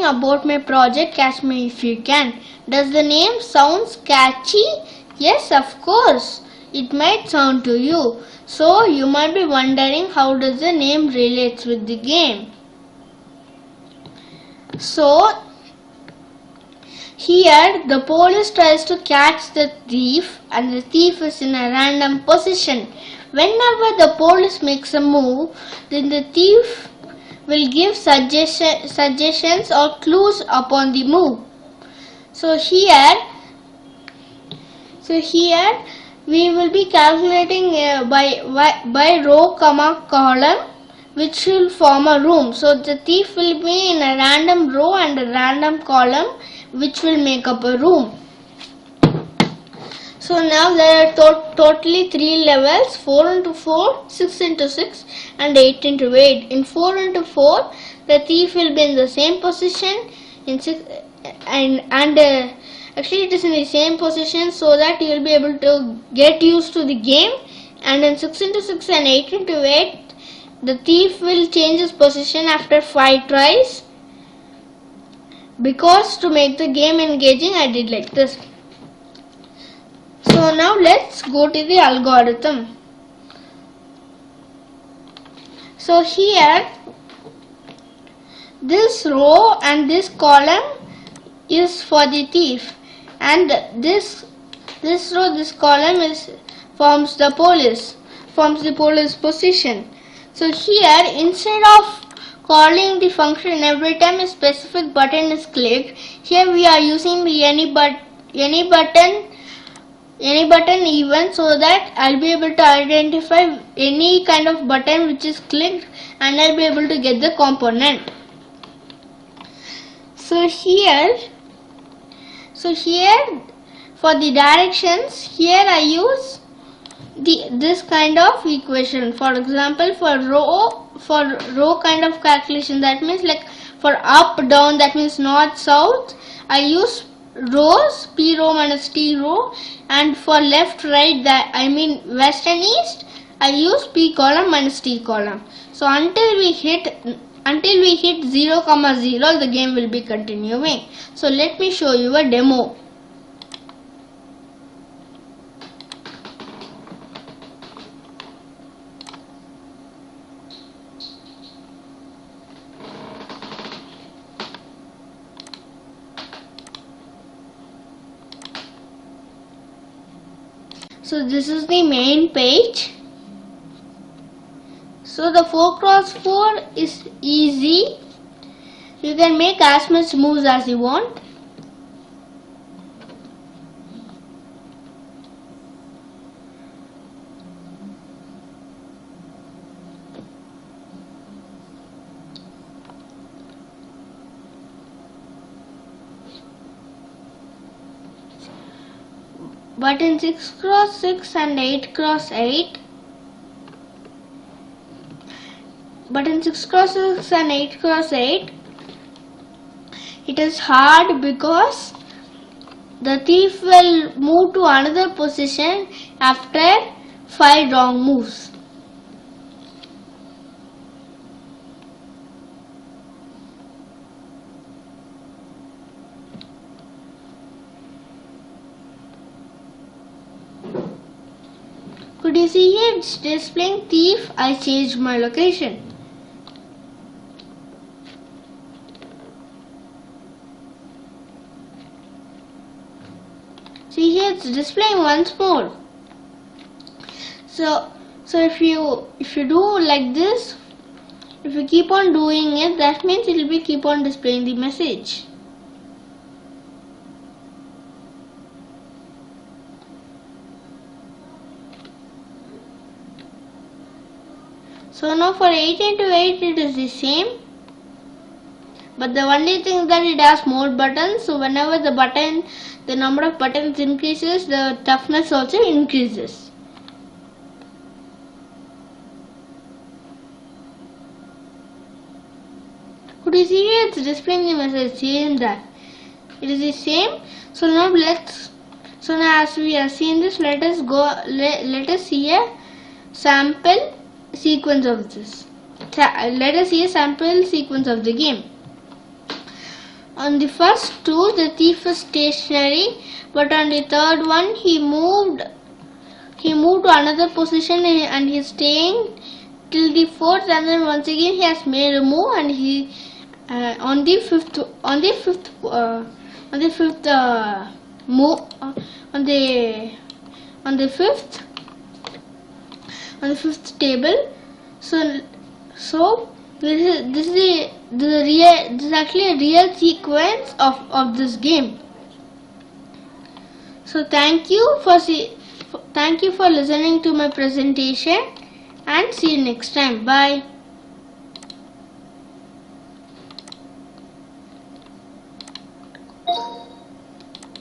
about my project Catch Me If You Can. Does the name sounds catchy? Yes, of course. It might sound to you. So you might be wondering how does the name relates with the game. So here the police tries to catch the thief and the thief is in a random position. Whenever the police makes a move, then the thief will give suggestions or clues upon the move. So here we will be calculating by row comma column, which will form a room. So the thief will be in a random row and a random column, which will make up a room. So now there are totally 3 levels: 4 into 4, 6 into 6 and 8 into 8. In 4 into 4, the thief will be in the same position. In 6 actually it is in the same position, so that you will be able to get used to the game. And in 6 into 6 and 8 into 8, the thief will change his position after 5 tries. Because to make the game engaging, I did like this. So now let's go to the algorithm. So here this row and this column is for the thief, and this row, this column forms the police position. So here, instead of calling the function every time a specific button is clicked, here we are using the any button even, so that I'll be able to identify any kind of button which is clicked and I'll be able to get the component. So here for the directions, here I use this kind of equation. For example, for row kind of calculation, that means like for up down, that means north south, I use rows, p row minus t row, and for left right, that I mean west and east, I use p column minus t column. So until we hit 0, 0, the game will be continuing. So let me show you a demo. So this is the main page. So the 4x4 is easy. You can make as much moves as you want. But in 6x6 and 8x8, it is hard because the thief will move to another position after 5 wrong moves. Could you see here it's displaying thief? I changed my location. See here it's displaying once more. So if you do like this, if you keep on doing it, that means it will be keep on displaying the message. So now for 8 into 8 it is the same, but the only thing that it has more buttons. So whenever the number of buttons increases, the toughness also increases. Could you see here it's displaying the message saying that it is the same. So now as we have seen this, let us see a sample sequence of this. Let us see a sample sequence of the game. On the first two, the thief is stationary, but on the third one, he moved to another position and he's staying till the fourth, and then once again he has made a move, and he on the fifth move on the fifth table. So this is actually a real sequence of this game. So thank you for listening to my presentation, and see you next time. Bye.